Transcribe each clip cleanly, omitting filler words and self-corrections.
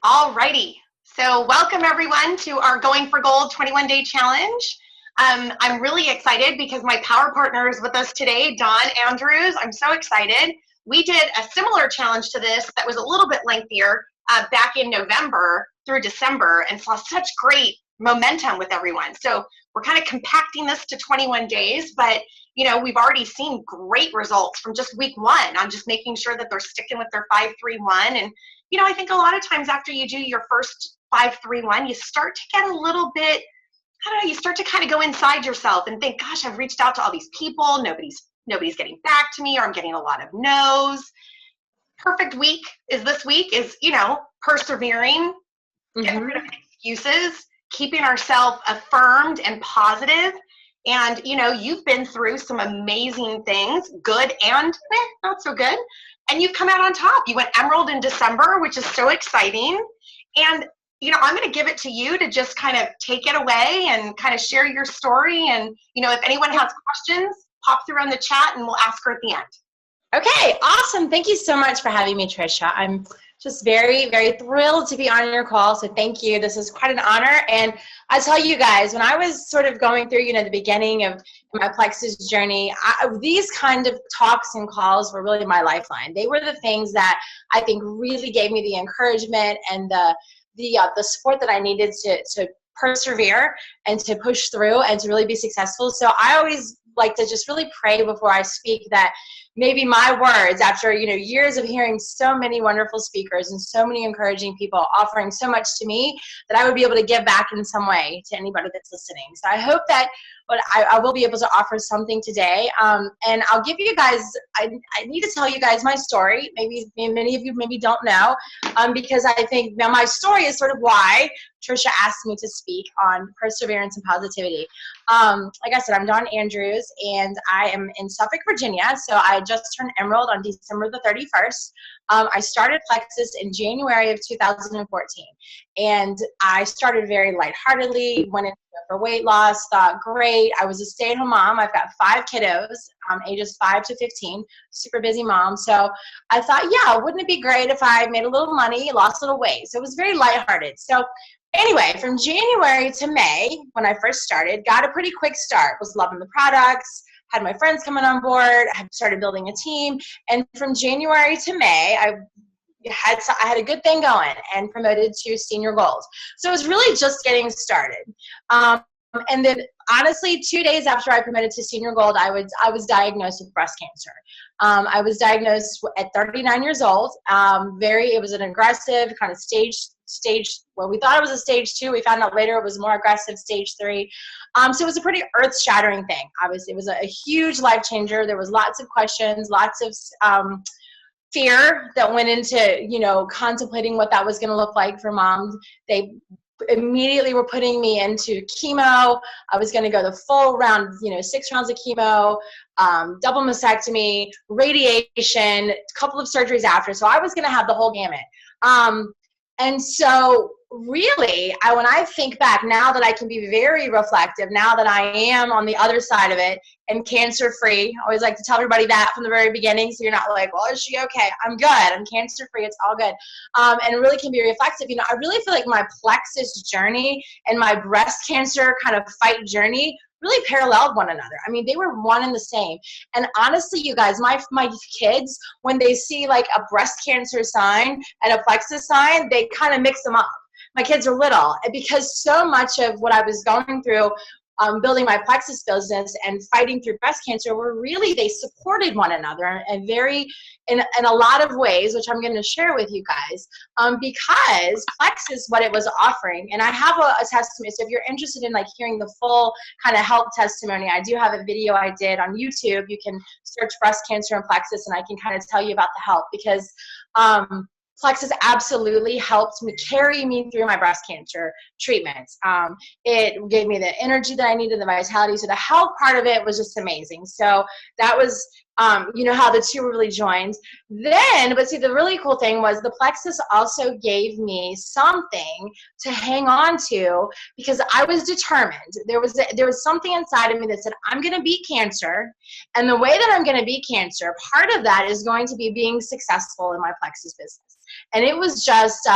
Alrighty, so welcome everyone to our Going for Gold 21-day challenge. I'm really excited because my power partner is with us today, Dawn Andrews. I'm so excited. We did a similar challenge to this that was a little bit lengthier back in November through December and saw such great momentum with everyone. So we're kind of compacting this to 21 days, but you know, we've already seen great results from just week one on just making sure that they're sticking with their 5-3-1. And you know, I think a lot of times after you do your first 5-3-1, you start to get a little bit, I don't know, you start to kind of go inside yourself and think, gosh, I've reached out to all these people. Nobody's getting back to me, or I'm getting a lot of no's. Perfect week is this week is, you know, persevering, getting rid of excuses, keeping ourselves affirmed and positive. And, you know, you've been through some amazing things, good and not so good. And you've come out on top. You went Emerald in December, which is so exciting. And, you know, I'm going to give it to you to just kind of take it away and kind of share your story. And, you know, if anyone has questions, pop through on the chat and we'll ask her at the end. Okay, awesome. Thank you so much for having me, Trisha. I'm just very, very thrilled to be on your call. So thank you. This is quite an honor. And I tell you guys, when I was sort of going through, you know, the beginning of my Plexus journey, these kind of talks and calls were really my lifeline. They were the things that I think really gave me the encouragement and the support that I needed to persevere and to push through and to really be successful. So I always like to just really pray before I speak that maybe my words, after, you know, years of hearing so many wonderful speakers and so many encouraging people offering so much to me, that I would be able to give back in some way to anybody that's listening. So I hope that I will be able to offer something today. And I'll give you guys, I need to tell you guys my story. Maybe many of you maybe don't know, because I think now my story is sort of why Trisha asked me to speak on perseverance and positivity. Like I said, I'm Dawn Andrews, and I am in Suffolk, Virginia. So I just turned Emerald on December the 31st. I started Plexus in January of 2014, and I started very lightheartedly, went into it for weight loss, thought, great. I was a stay-at-home mom. I've got 5 kiddos, ages 5 to 15, super busy mom. So I thought, yeah, wouldn't it be great if I made a little money, lost a little weight? So it was very lighthearted. So anyway, from January to May, when I first started, got a pretty quick start, was loving the products, had my friends coming on board, had started building a team. And from January to May, I had a good thing going and promoted to senior gold. So it was really just getting started. And then honestly, 2 days after I promoted to senior gold, I was diagnosed with breast cancer. I was diagnosed at 39 years old. It was an aggressive kind of stage, well, we thought it was a stage 2. We found out later it was more aggressive, stage 3. So it was a pretty earth-shattering thing. Obviously, it was a huge life changer. There was lots of questions, lots of fear that went into, you know, contemplating what that was going to look like for moms. They immediately were putting me into chemo. I was going to go the full round, you know, 6 rounds of chemo, double mastectomy, radiation, a couple of surgeries after. So I was going to have the whole gamut. And so really, when I think back, now that I can be very reflective, now that I am on the other side of it and cancer-free, I always like to tell everybody that from the very beginning, so you're not like, well, is she okay? I'm good. I'm cancer-free. It's all good. And really can be reflective. You know, I really feel like my Plexus journey and my breast cancer kind of fight journey really paralleled one another. I mean, they were one and the same. And honestly, you guys, my kids, when they see like a breast cancer sign and a Plexus sign, they kind of mix them up. My kids are little, because so much of what I was going through building my Plexus business and fighting through breast cancer were really, they supported one another and in a lot of ways, which I'm going to share with you guys, because Plexus, what it was offering, and I have a testimony, so if you're interested in like hearing the full kind of health testimony, I do have a video I did on YouTube. You can search breast cancer and Plexus, and I can kind of tell you about the help, because Plexus absolutely helped me carry me through my breast cancer treatments. It gave me the energy that I needed, the vitality. So the health part of it was just amazing. So that was, you know, how the two were really joined. Then, but see, the really cool thing was the Plexus also gave me something to hang on to, because I was determined. There was something inside of me that said, I'm going to beat cancer. And the way that I'm going to beat cancer, part of that is going to be being successful in my Plexus business. And it was just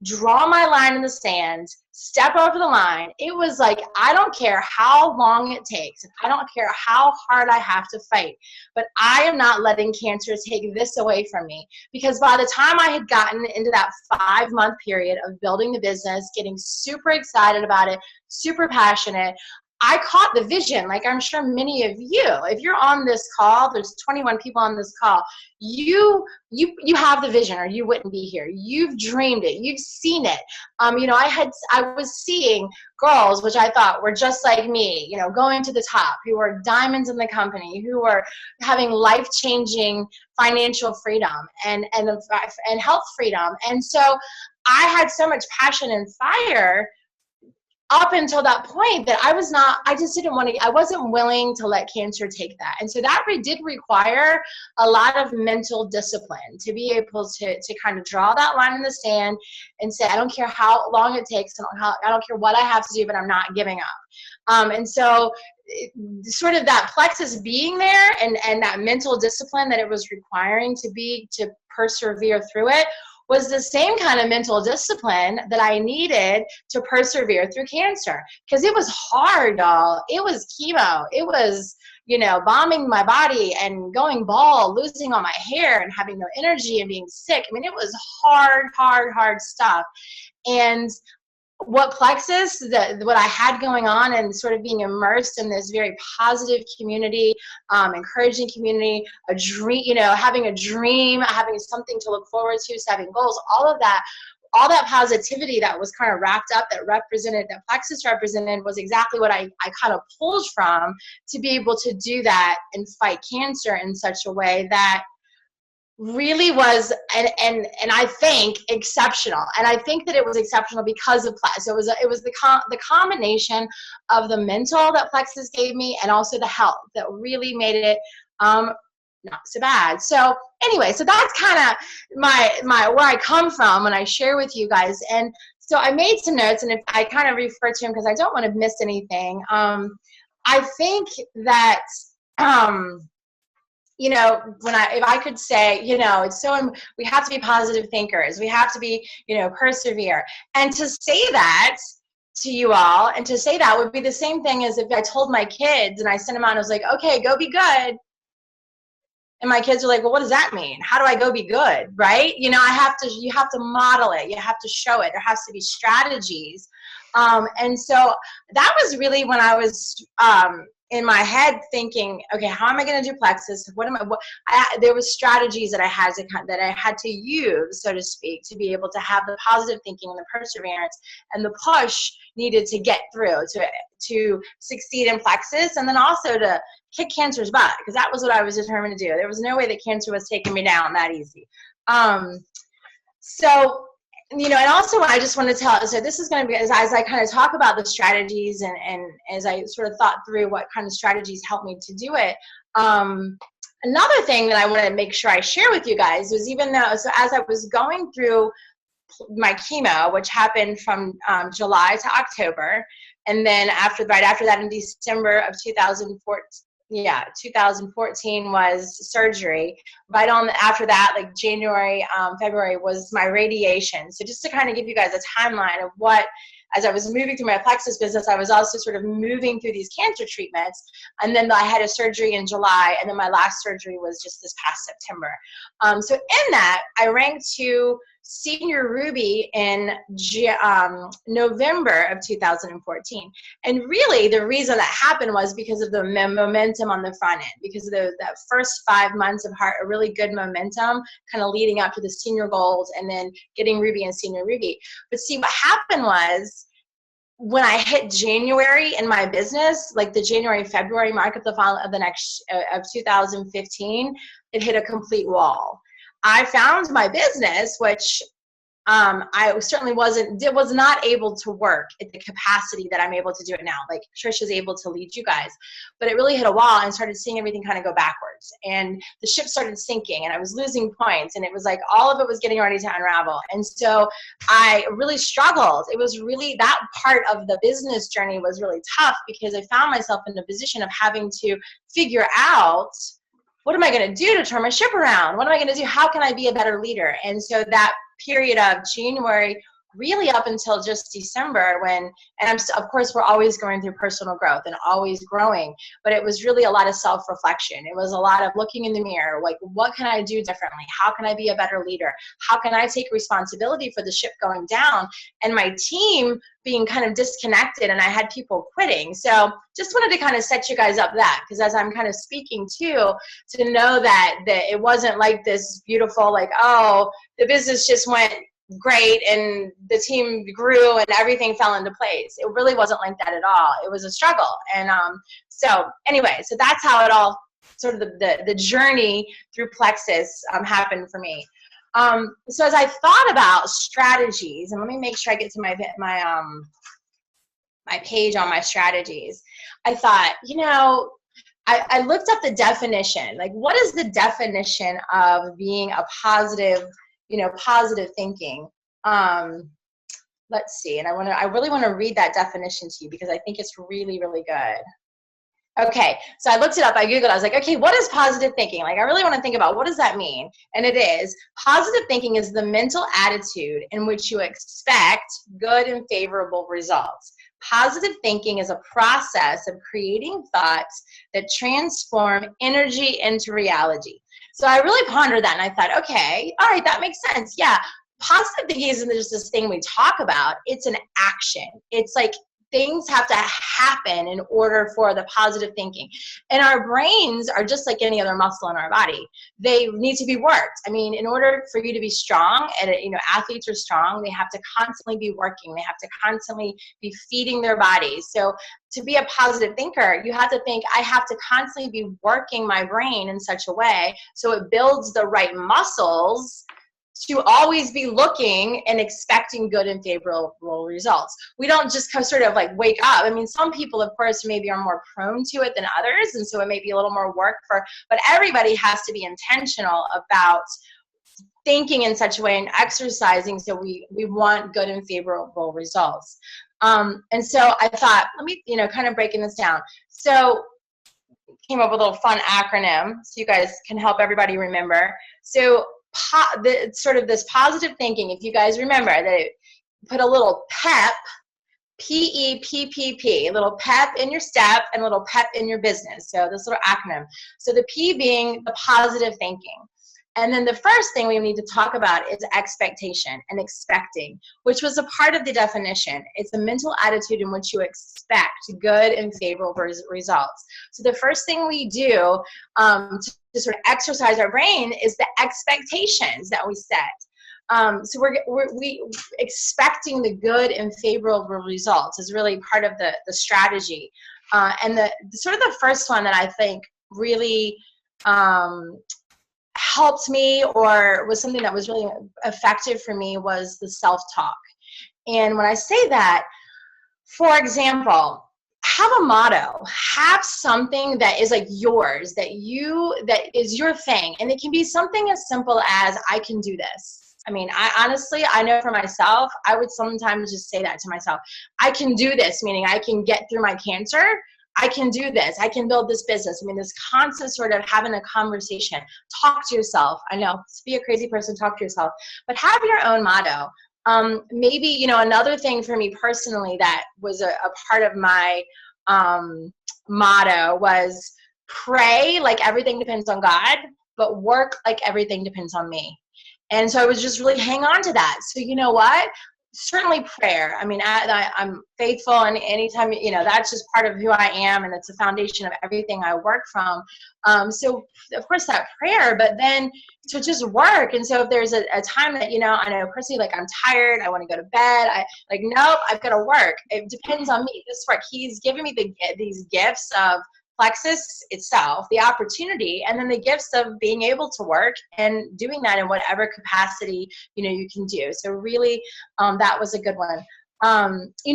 draw my line in the sand, step over the line. It was like, I don't care how long it takes. I don't care how hard I have to fight, but I am not letting cancer take this away from me. Because by the time I had gotten into that 5-month period of building the business, getting super excited about it, super passionate, I caught the vision, like I'm sure many of you. If you're on this call, there's 21 people on this call, you have the vision, or you wouldn't be here. You've dreamed it, you've seen it. I was seeing girls, which I thought were just like me, going to the top, who were diamonds in the company, who were having life-changing financial freedom and health freedom. And so I had so much passion and fire up until that point that I wasn't willing to let cancer take that. And so that did require a lot of mental discipline to be able to kind of draw that line in the sand and say, I don't care how long it takes, I don't care what I have to do, but I'm not giving up. And so sort of that plexus being there and that mental discipline that it was requiring to persevere through it was the same kind of mental discipline that I needed to persevere through cancer. Because it was hard, y'all. It was chemo. It was, bombing my body and going bald, losing all my hair and having no energy and being sick. I mean, it was hard stuff. And what plexus, what I had going on and sort of being immersed in this very positive community, encouraging community, a dream, having a dream, having something to look forward to, having goals, all that positivity that was kind of wrapped up, that plexus represented, was exactly what I kind of pulled from to be able to do that and fight cancer in such a way that really was, and I think exceptional. And I think that it was exceptional because of plexus. It was the combination of the mental that plexus gave me and also the health that really made it not so bad. So anyway, so that's kind of my where I come from when I share with you guys. And so I made some notes, and if I kind of refer to them because I don't want to miss anything. I think that if I could say, it's we have to be positive thinkers. We have to be, persevere. And to say that to you all, and to say that would be the same thing as if I told my kids and I sent them out and I was like, okay, go be good. And my kids are like, well, what does that mean? How do I go be good? Right? You have to model it. You have to show it. There has to be strategies. And so that was really when I was, in my head thinking, okay, how am I going to do plexus? There was strategies that I had to use, so to speak, to be able to have the positive thinking and the perseverance and the push needed to get through to succeed in plexus, and then also to kick cancer's butt, because that was what I was determined to do. There was no way that cancer was taking me down that easy. And also I just want to tell, so this is going to be, as I kind of talk about the strategies and as I sort of thought through what kind of strategies helped me to do it, another thing that I want to make sure I share with you guys was, so as I was going through my chemo, which happened from July to October, and then right after that in December of 2014 was surgery. Right on after that, like January, February was my radiation. So just to kind of give you guys a timeline of what, as I was moving through my plexus business, I was also sort of moving through these cancer treatments. And then I had a surgery in July, and then my last surgery was just this past September. So in that, I ranked to Senior Ruby in November of 2014. And really the reason that happened was because of the momentum on the front end, because of that first 5 months of a really good momentum kind of leading up to the senior goals and then getting Ruby and Senior Ruby. But see, what happened was, when I hit January in my business, like the January-February mark of the next of 2015, it hit a complete wall. I found my business, which I certainly was not able to work at the capacity that I'm able to do it now. Like Trisha's able to lead you guys, but it really hit a wall and started seeing everything kind of go backwards, and the ship started sinking, and I was losing points, and it was like all of it was getting ready to unravel. And so I really struggled. It was really, that part of the business journey was really tough, because I found myself in a position of having to figure out, what am I going to do to turn my ship around? What am I going to do? How can I be a better leader? And so that period of January really up until just December when, and of course, we're always going through personal growth and always growing, but it was really a lot of self-reflection. It was a lot of looking in the mirror, like, what can I do differently? How can I be a better leader? How can I take responsibility for the ship going down? And my team being kind of disconnected, and I had people quitting. So just wanted to kind of set you guys up that, because as I'm kind of speaking to know that it wasn't like this beautiful, like, oh, the business just went great and the team grew and everything fell into place. It really wasn't like that at all. It was a struggle. And so anyway, so that's how it all sort of the journey through Plexus happened for me. So as I thought about strategies, and let me make sure I get to my page on my strategies, I thought, I looked up the definition. Like, what is the definition of being a positive, positive thinking? Let's see. And I really want to read that definition to you because I think it's really, really good. Okay, so I looked it up, I Googled, I was like, okay, what is positive thinking? Like, I really want to think about what does that mean? And it is, positive thinking is the mental attitude in which you expect good and favorable results. Positive thinking is a process of creating thoughts that transform energy into reality. So I really pondered that and I thought, okay, all right, that makes sense. Yeah, positive thinking isn't just this thing we talk about, it's an action. It's like, things have to happen in order for the positive thinking. And our brains are just like any other muscle in our body. They need to be worked. I mean, in order for you to be strong, and athletes are strong, they have to constantly be working. They have to constantly be feeding their bodies. So to be a positive thinker, you have to think, I have to constantly be working my brain in such a way so it builds the right muscles to always be looking and expecting good and favorable results. We don't just sort of like wake up. I mean, some people, of course, maybe are more prone to it than others, and so it may be a little more work but everybody has to be intentional about thinking in such a way and exercising so we want good and favorable results. And so I thought, let me, kind of breaking this down. So came up with a little fun acronym so you guys can help everybody remember. So sort of this positive thinking, if you guys remember that it put a little PEP, P-E-P-P-P, a little pep in your step and a little pep in your business. So this little acronym. So the P being the positive thinking. And then the first thing we need to talk about is expectation and expecting, which was a part of the definition. It's a mental attitude in which you expect good and favorable results. So the first thing we do to sort of exercise our brain is the expectations that we set. So we expecting the good and favorable results is really part of the strategy. And the sort of the first one that I think really helped me or was something that was really effective for me was the self-talk. And when I say that, for example, have a motto, have something that is like yours, that is your thing. And it can be something as simple as, I can do this. I mean, I know for myself, I would sometimes just say that to myself. I can do this, meaning I can get through my cancer. I can do this. I can build this business. I mean, this constant sort of having a conversation. Talk to yourself. I know, be a crazy person, talk to yourself. But have your own motto. Maybe, another thing for me personally that was a part of my motto was pray like everything depends on God, but work like everything depends on me. And so I was just really hang on to that. So you know what? Certainly prayer. I mean, I'm faithful, and anytime, that's just part of who I am, and it's the foundation of everything I work from. So of course that prayer, but then to just work. And so if there's a time that, I know personally, like I'm tired, I want to go to bed, nope, I've got to work. It depends on me. This work, he's given me these gifts of Plexus itself, the opportunity, and then the gifts of being able to work and doing that in whatever capacity, you can do. So really, that was a good one.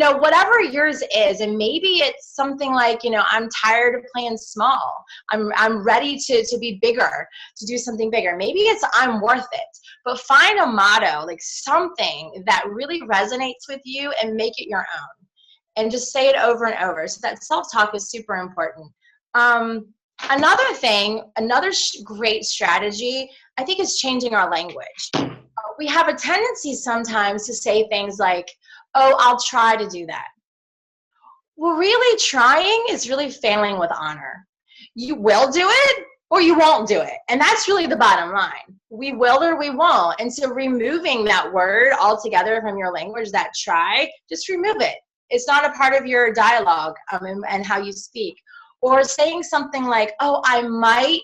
Whatever yours is, and maybe it's something like, I'm tired of playing small. I'm ready to be bigger, to do something bigger. Maybe it's I'm worth it. But find a motto, like something that really resonates with you and make it your own. And just say it over and over. So that self-talk is super important. Another thing, great strategy, I think, is changing our language. we have a tendency sometimes to say things like, oh, I'll try to do that. Well, really trying is really failing with honor. You will do it or you won't do it. And that's really the bottom line. We will or we won't. And so removing that word altogether from your language, that try, just remove it. It's not a part of your dialogue and how you speak. Or saying something like, oh, I might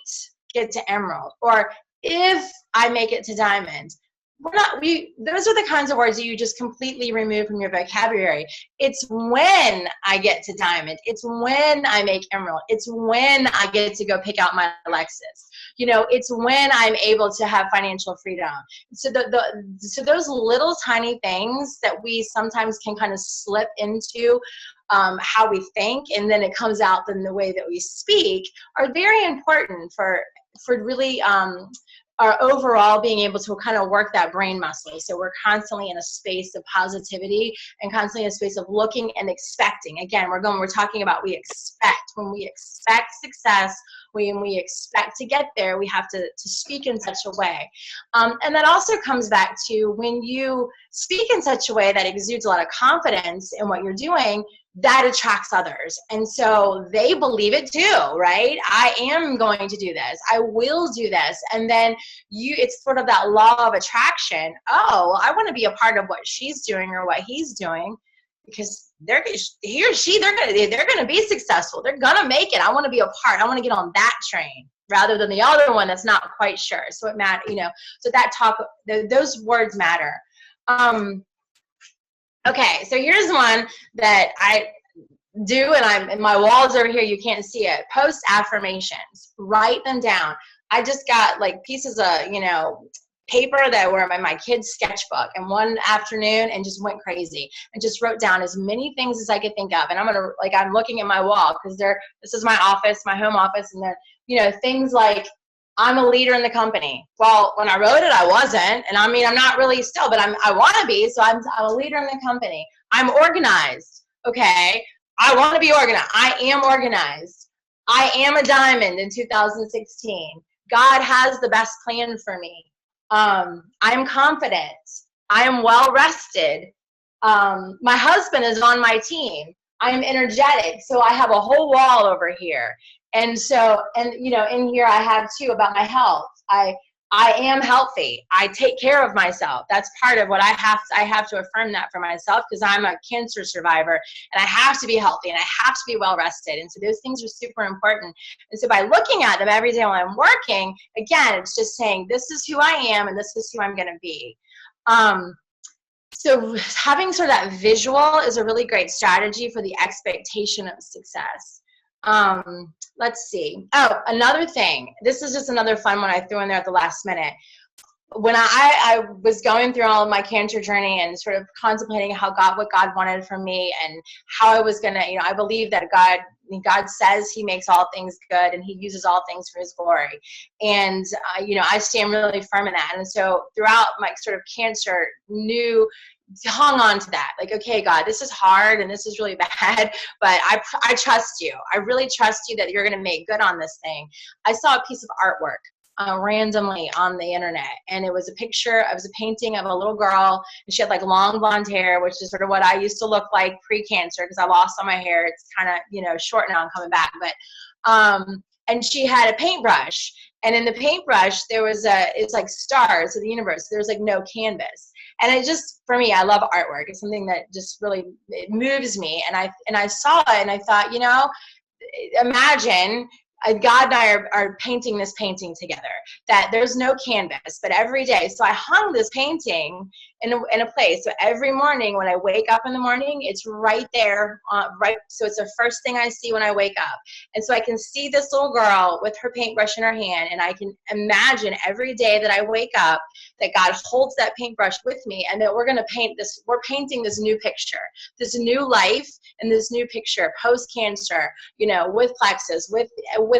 get to emerald, or if I make it to diamond. Those are the kinds of words that you just completely remove from your vocabulary. It's when I get to diamond. It's when I make emerald. It's when I get to go pick out my Lexus. It's when I'm able to have financial freedom. So so those little tiny things that we sometimes can kind of slip into how we think, and then it comes out in the way that we speak, are very important for really our overall being able to kind of work that brain muscle. So we're constantly in a space of positivity and constantly in a space of looking and expecting. Again, we're talking about we expect. When we expect success, when we expect to get there, we have to speak in such a way. And that also comes back to when you speak in such a way that exudes a lot of confidence in what you're doing, that attracts others. And so they believe it too, right? I am going to do this. I will do this. And then it's sort of that law of attraction. Oh, I want to be a part of what she's doing or what he's doing, because he or she, they're going to be successful. They're going to make it. I want to be a part. I want to get on that train rather than the other one that's not quite sure. So it matters, so those words matter. Okay, so here's one that I do, and my walls over here, you can't see it. Post affirmations. Write them down. I just got like pieces of, paper that were in my kid's sketchbook, and one afternoon and just went crazy and just wrote down as many things as I could think of. And I'm looking at my wall because this is my office, my home office, and they're, things like, I'm a leader in the company. Well, when I wrote it, I wasn't. And I'm not really still, but I want to be. So I'm a leader in the company. I'm organized. Okay. I want to be organized. I am organized. I am a diamond in 2016. God has the best plan for me. I'm confident. I am well rested. My husband is on my team. I am energetic. So I have a whole wall over here. And so, in here I have too about my health. I am healthy. I take care of myself. That's part of what I have to affirm that for myself, because I'm a cancer survivor and I have to be healthy and I have to be well rested. And so those things are super important. And so by looking at them every day while I'm working, again, it's just saying, this is who I am and this is who I'm going to be. So having sort of that visual is a really great strategy for the expectation of success. Let's see. Oh, another thing. This is just another fun one I threw in there at the last minute. When I was going through all of my cancer journey and sort of contemplating what God wanted from me and how I was going to, I believe that God says he makes all things good and he uses all things for his glory. And, I stand really firm in that. And so throughout my sort of cancer, hung on to that. Like, okay, God, this is hard and this is really bad, but I trust you. I really trust you that you're going to make good on this thing. I saw a piece of artwork randomly on the internet, and it was a painting of a little girl, and she had like long blonde hair, which is sort of what I used to look like pre-cancer, because I lost all my hair. It's kind of, short now and coming back, but and she had a paintbrush, and in the paintbrush there was it's like stars of the universe. There's like no canvas. And it just, for me, I love artwork. It's something that just really, it moves me. And I saw it and I thought, imagine God and I are painting this painting together, that there's no canvas, but every day. So I hung this painting in a place. So every morning when I wake up in the morning, it's right there, right. So it's the first thing I see when I wake up. And so I can see this little girl with her paintbrush in her hand, and I can imagine every day that I wake up that God holds that paintbrush with me, and that we're going to we're painting this new picture, this new life, and this new picture post-cancer, with plexus, with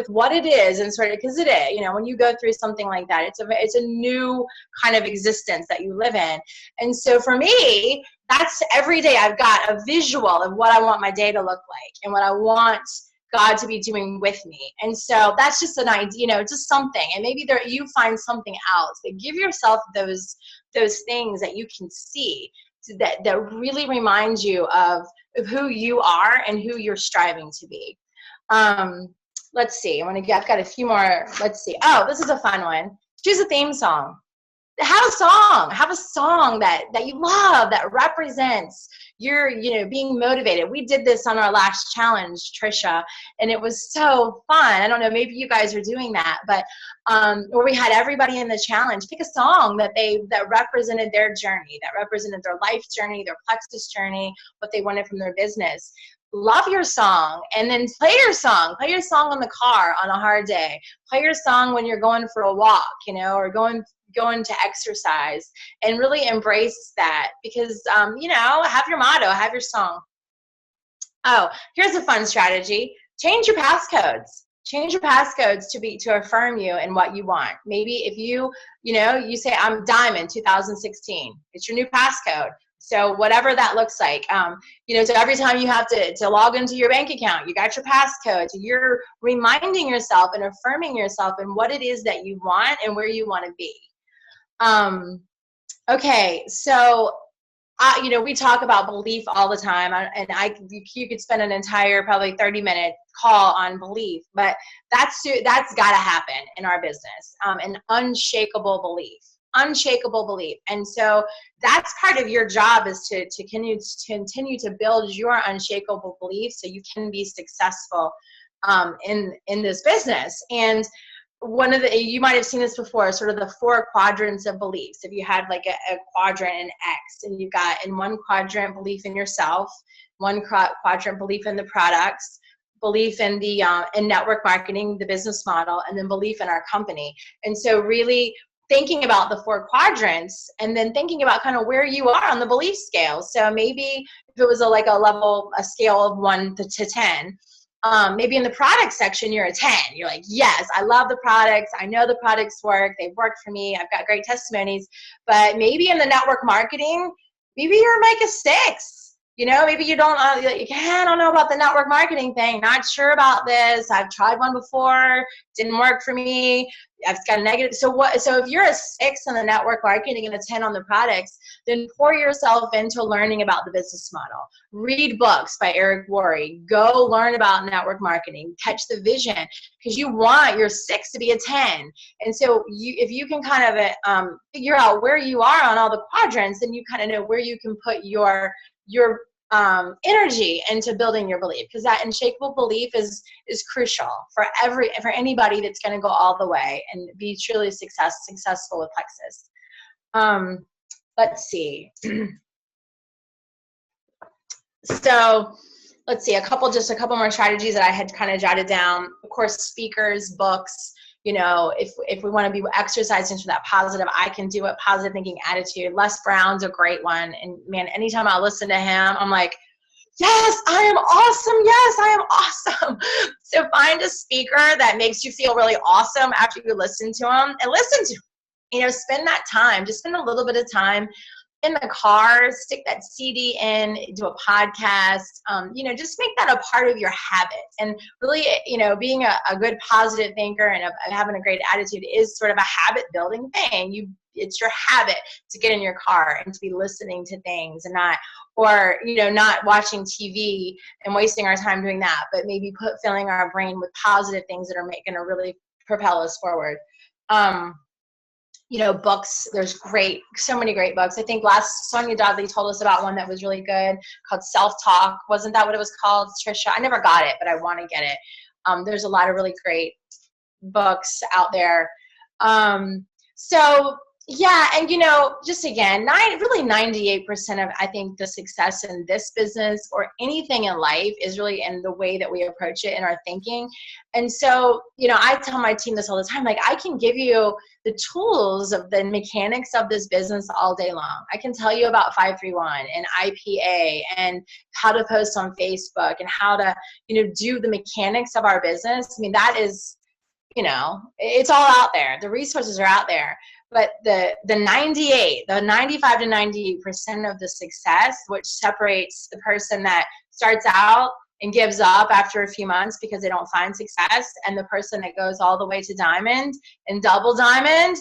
what it is, and sort of, because it is, when you go through something like that, it's a new kind of existence that you live in. And so for me, that's every day I've got a visual of what I want my day to look like and what I want God to be doing with me? And so that's just an idea, just something. And maybe you find something else, but give yourself those things that you can see that really remind you of who you are and who you're striving to be. Let's see. I've got a few more. Let's see. Oh, this is a fun one. Choose a theme song. Have a song that you love, that represents your, being motivated. We did this on our last challenge, Trisha, and it was so fun. I don't know, maybe you guys are doing that, but where we had everybody in the challenge pick a song that represented their journey, that represented their life journey, their plexus journey, what they wanted from their business. Love your song, and then play your song in the car on a hard day. Play your song when you're going for a walk, or going to exercise, and really embrace that, because have your motto, have your song. Oh, here's a fun strategy. Change your passcodes to affirm you and what you want. Maybe if you say I'm Diamond 2016, it's your new passcode. So whatever that looks like, so every time you have to log into your bank account, you got your passcode. So you're reminding yourself and affirming yourself and what it is that you want and where you want to be. Okay, so we talk about belief all the time, and you could spend an entire probably 30-minute call on belief, but that's got to happen in our business. An unshakable belief. And so that's part of your job, is to continue to build your unshakable belief so you can be successful in this business. And you might have seen this before, sort of the 4 quadrants of beliefs. If you had like a quadrant in X, and you've got in one quadrant belief in yourself, one quadrant belief in the products, belief in the in network marketing, the business model, and then belief in our company. And so really thinking about the 4 quadrants, and then thinking about kind of where you are on the belief scale. So maybe if it was a scale of 1 to 10, maybe in the product section, you're a 10. You're like, yes, I love the products. I know the products work. They've worked for me. I've got great testimonies. But maybe in the network marketing, maybe you're like a 6. Maybe you don't, I don't know about the network marketing thing. Not sure about this. I've tried one before. Didn't work for me. I've got a negative. So if you're a 6 on the network marketing and a 10 on the products, then pour yourself into learning about the business model. Read books by Eric Worre. Go learn about network marketing. Catch the vision, because you want your 6 to be a 10. And so if you can kind of figure out where you are on all the quadrants, then you kind of know where you can put your energy into building your belief, because that unshakable belief is crucial for anybody that's going to go all the way and be truly successful with plexus. Let's see. So let's see, a couple more strategies that I had kind of jotted down. Of course, speakers, books. If we want to be exercising for that positive, I can do it, positive thinking attitude. Les Brown's a great one. And man, anytime I listen to him, I'm like, yes, I am awesome. Yes, I am awesome. So find a speaker that makes you feel really awesome after you listen to him, and listen to, spend that time, just spend a little bit of time in the car, stick that CD in, do a podcast, just make that a part of your habit. And really, being a good positive thinker and having a great attitude is sort of a habit building thing. It's your habit to get in your car and to be listening to things, and not watching TV and wasting our time doing that, but maybe filling our brain with positive things that are going to really propel us forward. Books, there's so many great books. I think last Sonia Dodley told us about one that was really good called Self-Talk. Wasn't that what it was called, Trisha? I never got it, but I want to get it. There's a lot of really great books out there. Yeah, and just again, really 98% of, I think, the success in this business or anything in life is really in the way that we approach it in our thinking. And so, I tell my team this all the time, like, I can give you the tools of the mechanics of this business all day long. I can tell you about 531 and IPA and how to post on Facebook and how to, do the mechanics of our business. I mean, that is, it's all out there. The resources are out there. But the 95 to 98% of the success, which separates the person that starts out and gives up after a few months because they don't find success, and the person that goes all the way to diamond and double diamond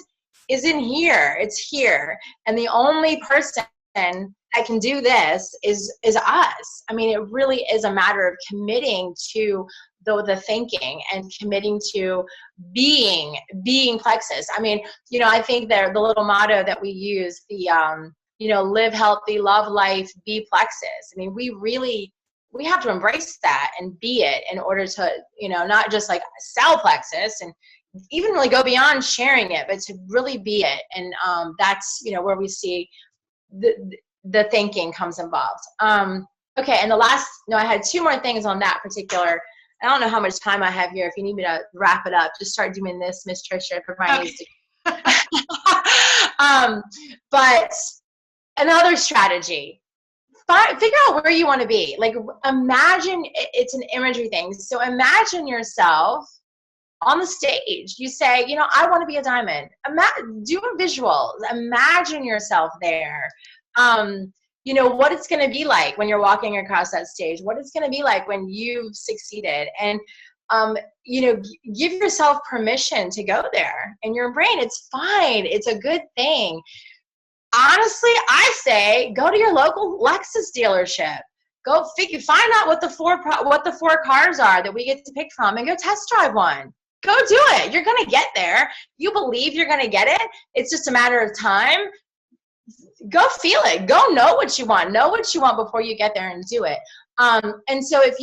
is in here. It's here. And the only person that can do this is us. I mean, it really is a matter of committing to the thinking and committing to being plexus. I mean, I think the little motto that we use, live healthy, love life, be plexus. I mean, we have to embrace that and be it in order to, not just like sell plexus and even really go beyond sharing it, but to really be it. And that's, where we see the thinking comes involved. Okay, and I had two more things on that particular. I don't know how much time I have here. If you need me to wrap it up, just start doing this, Miss Tricia. Everybody needs to. But another strategy. Figure out where you want to be. Like, imagine, it's an imagery thing. So imagine yourself on the stage. You say, I want to be a diamond. Do a visual. Imagine yourself there. What it's going to be like when you're walking across that stage, what it's going to be like when you've succeeded. And, give yourself permission to go there in your brain. It's fine. It's a good thing. Honestly, I say go to your local Lexus dealership. Go find out what the four cars are that we get to pick from, and go test drive one. Go do it. You're going to get there. You believe you're going to get it. It's just a matter of time. Go feel it. Go know what you want. Know what you want before you get there and do it. And so if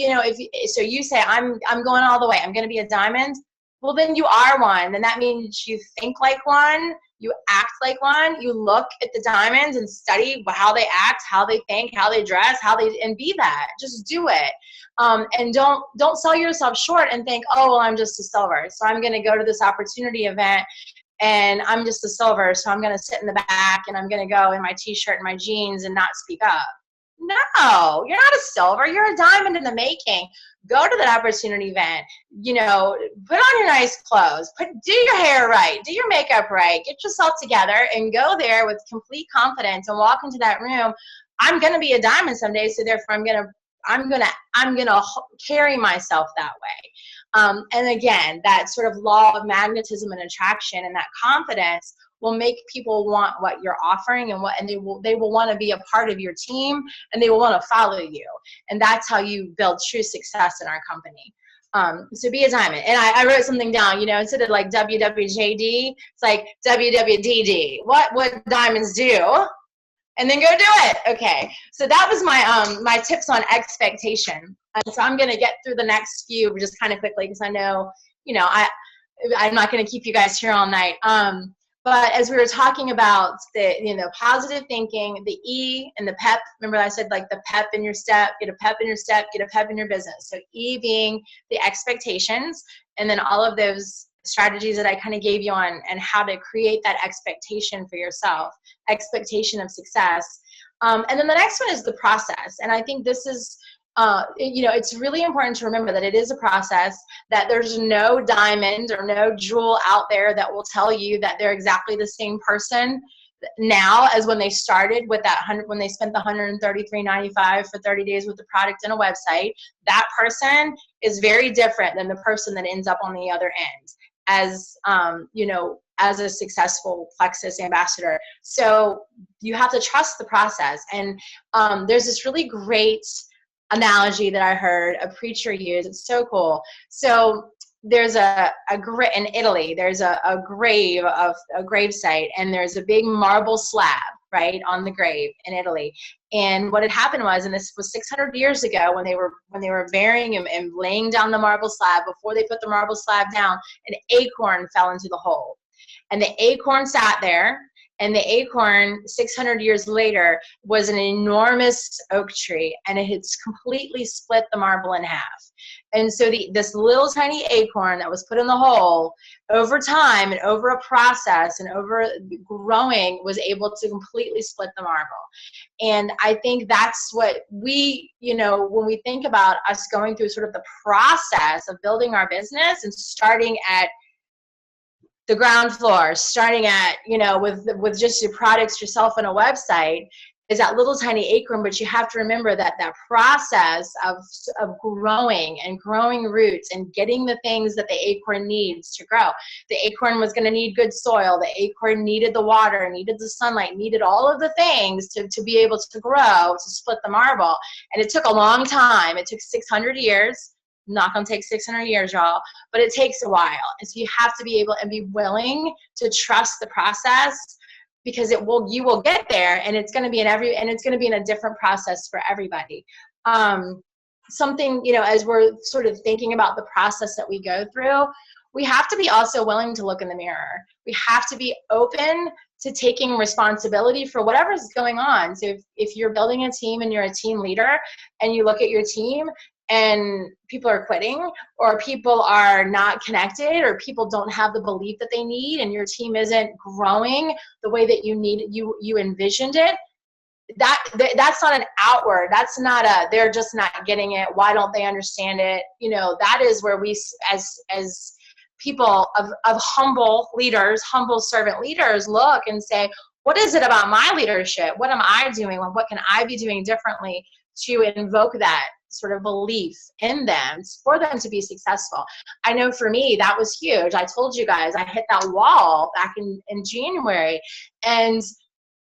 you say I'm going all the way, I'm going to be a diamond. Well, then you are one. And that means you think like one. You act like one. You look at the diamonds and study how they act, how they think, how they dress, and be that. Just do it. And don't sell yourself short and think, oh, well, I'm just a silver, so I'm going to go to this opportunity event and I'm just a silver, so I'm going to sit in the back and I'm going to go in my t-shirt and my jeans and not speak up. No, you're not a silver. You're a diamond in the making. Go to that opportunity event. Put on your nice clothes. Do your hair right. Do your makeup right. Get yourself together and go there with complete confidence and walk into that room. I'm going to be a diamond someday, so therefore I'm gonna carry myself that way. And again, that sort of law of magnetism and attraction and that confidence will make people want what you're offering, and they will want to be a part of your team, and they will want to follow you. And that's how you build true success in our company. So be a diamond. And I wrote something down, instead of like WWJD, it's like WWDD. What diamonds do? And then go do it. Okay. So that was my tips on expectation. And so I'm going to get through the next few just kind of quickly, because I know, I'm not going to keep you guys here all night. But as we were talking about the positive thinking, the E and the PEP, remember I said like the PEP in your step, get a PEP in your step, get a PEP in your business. So E being the expectations, and then all of those strategies that I kind of gave you on and how to create that expectation for yourself, expectation of success. And then the next one is the process. And I think this is, it's really important to remember that it is a process, that there's no diamond or no jewel out there that will tell you that they're exactly the same person now as when they started with when they spent the $133.95 for 30 days with the product and a website. That person is very different than the person that ends up on the other end as as a successful Plexus ambassador. So you have to trust the process. And there's this really great analogy that I heard a preacher use. It's so cool. So there's in Italy, there's a grave site, and there's a big marble slab right on the grave in Italy. And what had happened was, and this was 600 years ago, when they were burying him and laying down the marble slab, before they put the marble slab down, an acorn fell into the hole. And the acorn sat there, and the acorn 600 years later was an enormous oak tree, and it had completely split the marble in half. And so this little tiny acorn that was put in the hole, over time and over a process and over growing, was able to completely split the marble. And I think that's what we, when we think about us going through sort of the process of building our business and starting at the ground floor, starting at, with just your products, yourself, and a website, is that little tiny acorn, but you have to remember that that process of growing and growing roots and getting the things that the acorn needs to grow. The acorn was going to need good soil. The acorn needed the water, needed the sunlight, needed all of the things to be able to grow, to split the marble. And it took a long time. It took 600 years. Not going to take 600 years, y'all, but it takes a while. And so you have to be able and be willing to trust the process, because you will get there, and it's going to be in a different process for everybody. Something, as we're sort of thinking about the process that we go through, we have to be also willing to look in the mirror. We have to be open to taking responsibility for whatever's going on. So if you're building a team and you're a team leader and you look at your team and people are quitting, or people are not connected, or people don't have the belief that they need, and your team isn't growing the way that you envisioned it, that's not an outward, that's not they're just not getting it, why don't they understand it? That is where we as people of humble leaders, humble servant leaders, look and say, what is it about my leadership? What am I doing? What can I be doing differently to invoke that sort of belief in them for them to be successful? I know for me, that was huge. I told you guys, I hit that wall back in January, and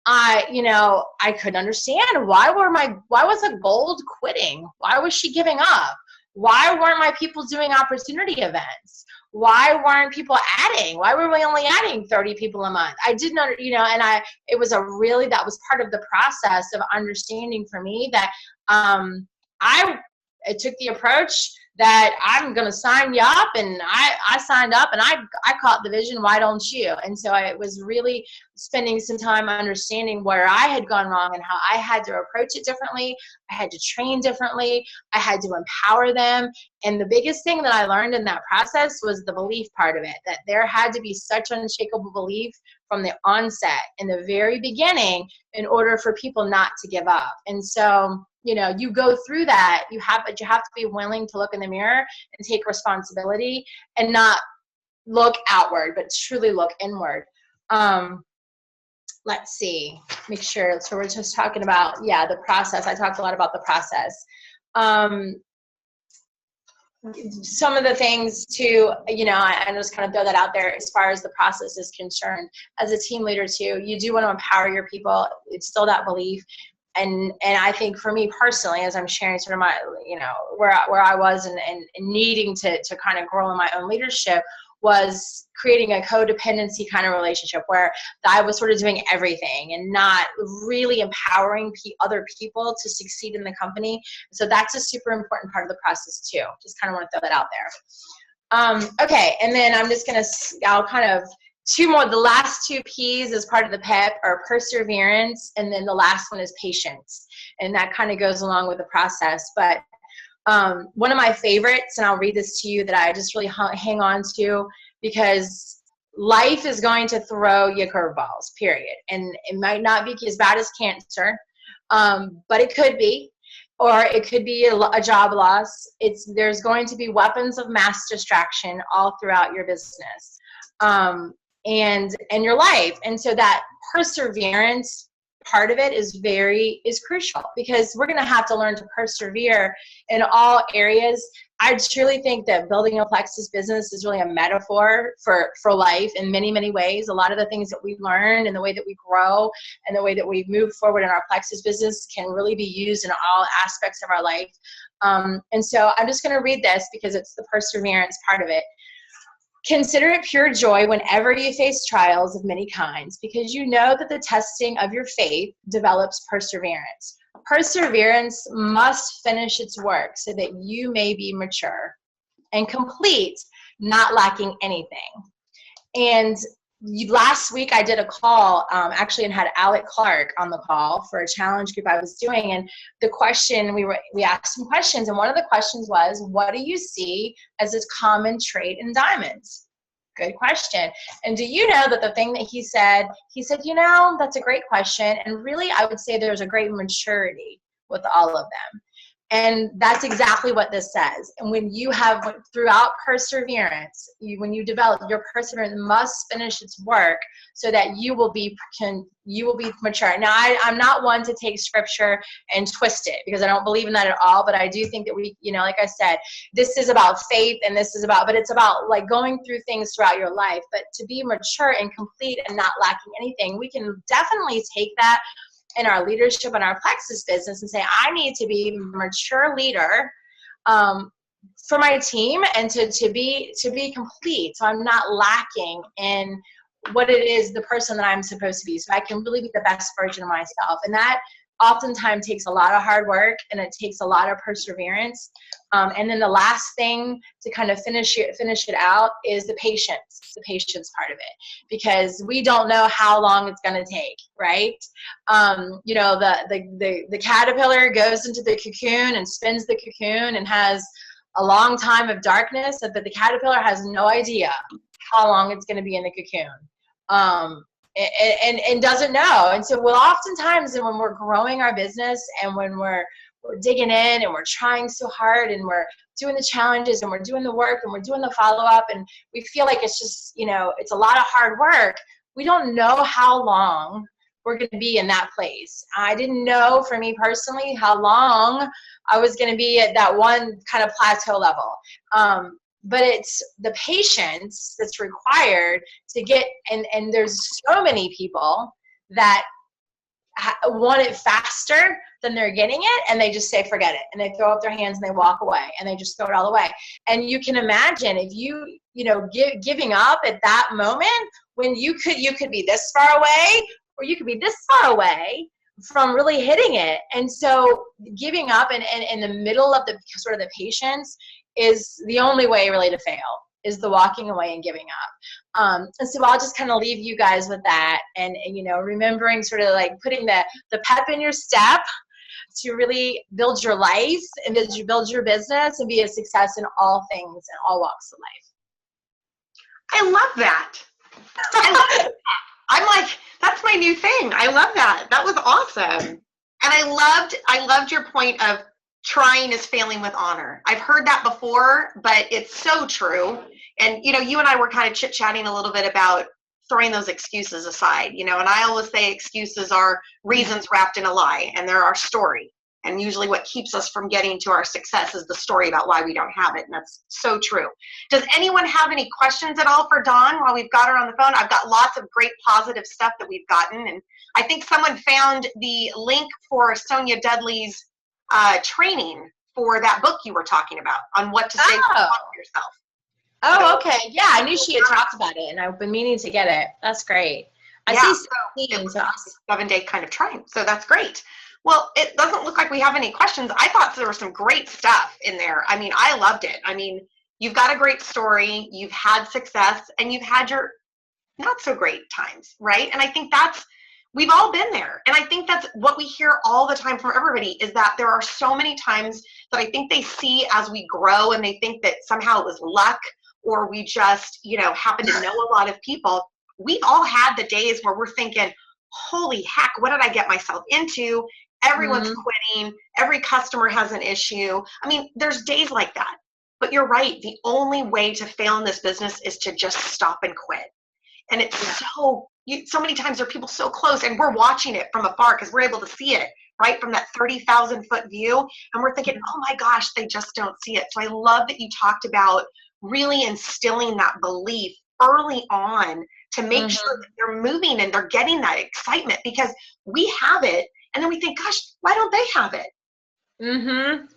I couldn't understand why was a gold quitting? Why was she giving up? Why weren't my people doing opportunity events? Why weren't people adding? Why were we only adding 30 people a month? I didn't, it was that was part of the process of understanding for me that I took the approach that I'm going to sign you up, and I signed up, and I caught the vision. Why don't you? And so I was really spending some time understanding where I had gone wrong and how I had to approach it differently. I had to train differently. I had to empower them. And the biggest thing that I learned in that process was the belief part of it, that there had to be such unshakable belief from the onset, in the very beginning, in order for people not to give up. And so, you go through that, but you have to be willing to look in the mirror and take responsibility, and not look outward, but truly look inward. Let's see, make sure. So we're just talking about, the process. I talked a lot about the process. Some of the things too, I just kind of throw that out there as far as the process is concerned. As a team leader too, you do want to empower your people. It's still that belief. And I think for me personally, as I'm sharing sort of my, where I was and needing to kind of grow in my own leadership, was creating a codependency kind of relationship where I was sort of doing everything and not really empowering other people to succeed in the company. So that's a super important part of the process too. Just kind of want to throw that out there. Okay, and then I'll kind of two more. The last two P's as part of the PEP are perseverance, and then the last one is patience. And that kind of goes along with the process. But one of my favorites, and I'll read this to you, that I just really hang on to, because life is going to throw you curveballs, period. And it might not be as bad as cancer, but it could be. Or it could be a job loss. There's going to be weapons of mass distraction all throughout your business. And your life. And so that perseverance part of it is crucial, because we're going to have to learn to persevere in all areas. I truly think that building a plexus business is really a metaphor for life in many, many ways. A lot of the things that we learn and the way that we grow and the way that we move forward in our plexus business can really be used in all aspects of our life. And so I'm just going to read this because it's the perseverance part of it. Consider it pure joy whenever you face trials of many kinds, because you know that the testing of your faith develops perseverance. Perseverance must finish its work so that you may be mature and complete, not lacking anything. And last week I did a call, actually, and had Alec Clark on the call for a challenge group I was doing. And the question, we asked some questions, and one of the questions was, what do you see as a common trait in diamonds? Good question. And do you know that the thing that he said, that's a great question. And really, I would say there's a great maturity with all of them. And that's exactly what this says. And when you have, throughout perseverance, when you develop, your perseverance must finish its work so that you will be mature. Now, I'm not one to take scripture and twist it, because I don't believe in that at all. But I do think that we, like I said, this is about faith, and but it's about like going through things throughout your life. But to be mature and complete and not lacking anything, we can definitely take that in our leadership and our Plexus business and say, I need to be a mature leader for my team, and to be complete, so I'm not lacking in what it is, the person that I'm supposed to be, so I can really be the best version of myself. And that oftentimes takes a lot of hard work, and it takes a lot of perseverance. And then the last thing to kind of finish it out is the patience part of it, because we don't know how long it's going to take, right? The caterpillar goes into the cocoon and spins the cocoon and has a long time of darkness, but the caterpillar has no idea how long it's going to be in the cocoon. And doesn't know. And so we'll oftentimes, when we're growing our business, and when we're digging in, and we're trying so hard, and we're doing the challenges, and we're doing the work, and we're doing the follow-up, and we feel like it's just, it's a lot of hard work, we don't know how long we're going to be in that place. I didn't know, for me personally, how long I was going to be at that one kind of plateau level. But it's the patience that's required to get, and there's so many people that want it faster than they're getting it, and they just say, forget it. And they throw up their hands and they walk away, and they just throw it all away. And you can imagine if giving up at that moment, when you could be this far away, or you could be this far away from really hitting it. And so giving up and in the middle of the sort of the patience is the only way really to fail, is the walking away and giving up. And so I'll just kind of leave you guys with that, and remembering, sort of like putting the pep in your step to really build your life and build your business and be a success in all things and all walks of life. I love that. I'm like, that's my new thing. I love that. That was awesome. And I loved your point of trying is failing with honor. I've heard that before, but it's so true. And, you and I were kind of chit-chatting a little bit about throwing those excuses aside, and I always say excuses are reasons wrapped in a lie, and they're our story. And usually what keeps us from getting to our success is the story about why we don't have it. And that's so true. Does anyone have any questions at all for Dawn while we've got her on the phone? I've got lots of great positive stuff that we've gotten. And I think someone found the link for Sonia Dudley's training for that book you were talking about on what to say for yourself. Oh, okay. Yeah, I knew she had talked about it, and I've been meaning to get it. That's great. I see 17. So 7-day kind of trying. So that's great. Well, it doesn't look like we have any questions. I thought there was some great stuff in there. I mean, I loved it. I mean, you've got a great story. You've had success, and you've had your not so great times, right? And I think we've all been there. And I think that's what we hear all the time from everybody, is that there are so many times that I think they see as we grow, and they think that somehow it was luck, or we just, happen to know a lot of people. We've all had the days where we're thinking, holy heck, what did I get myself into? Everyone's quitting. Every customer has an issue. I mean, there's days like that. But you're right. The only way to fail in this business is to just stop and quit. And it's so many times there are people so close, and we're watching it from afar because we're able to see it, right, from that 30,000 foot view. And we're thinking, oh my gosh, they just don't see it. So I love that you talked about really instilling that belief early on to make sure that they're moving and they're getting that excitement, because we have it. And then we think, gosh, why don't they have it?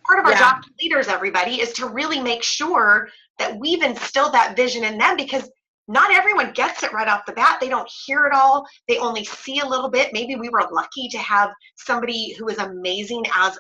Part of our job as leaders, everybody, is to really make sure that we've instilled that vision in them, because not everyone gets it right off the bat. They don't hear it all. They only see a little bit. Maybe we were lucky to have somebody who was amazing as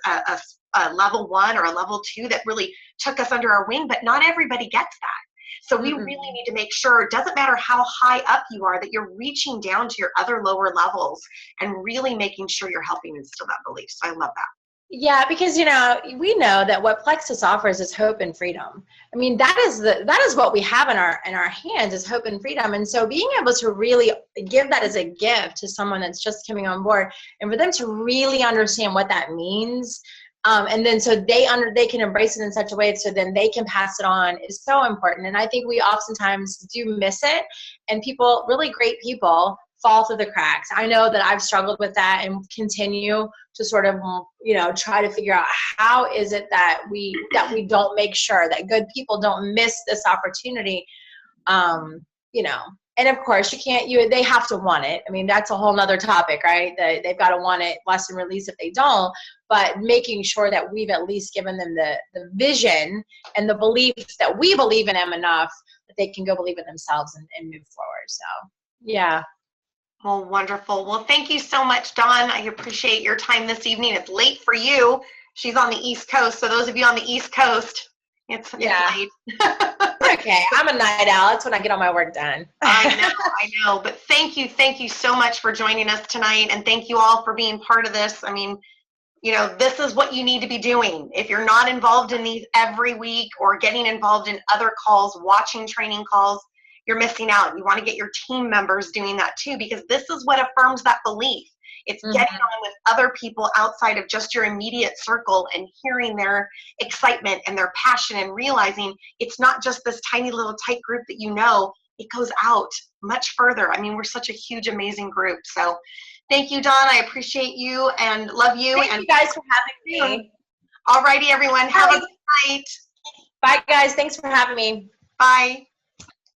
a level 1 or a level 2 that really took us under our wing, but not everybody gets that. So we really need to make sure, it doesn't matter how high up you are, that you're reaching down to your other lower levels and really making sure you're helping instill that belief. So I love that. Yeah, because we know that what Plexus offers is hope and freedom. I mean, that is what we have in our hands, is hope and freedom. And so being able to really give that as a gift to someone that's just coming on board, and for them to really understand what that means, And then so they can embrace it in such a way so then they can pass it on is so important. And I think we oftentimes do miss it, and people, really great people, fall through the cracks. I know that I've struggled with that and continue to sort of, try to figure out how is it that we don't make sure that good people don't miss this opportunity. And of course they have to want it. I mean, that's a whole nother topic, right? They've got to want it, lesson release if they don't, but making sure that we've at least given them the vision and the belief that we believe in them enough that they can go believe in themselves and move forward. So, yeah. Oh, wonderful. Well, thank you so much, Dawn. I appreciate your time this evening. It's late for you. She's on the East Coast. So those of you on the East Coast, it's late. Okay. I'm a night owl. That's when I get all my work done. I know. But thank you so much for joining us tonight. And thank you all for being part of this. I mean, this is what you need to be doing. If you're not involved in these every week or getting involved in other calls, watching training calls, you're missing out. You want to get your team members doing that too, because this is what affirms that belief. It's getting on with other people outside of just your immediate circle and hearing their excitement and their passion and realizing it's not just this tiny little tight group that it goes out much further. I mean, we're such a huge, amazing group. So thank you, Dawn. I appreciate you and love you. Thank you guys for having me. All righty, everyone. Have a good night. Bye, guys. Thanks for having me. Bye.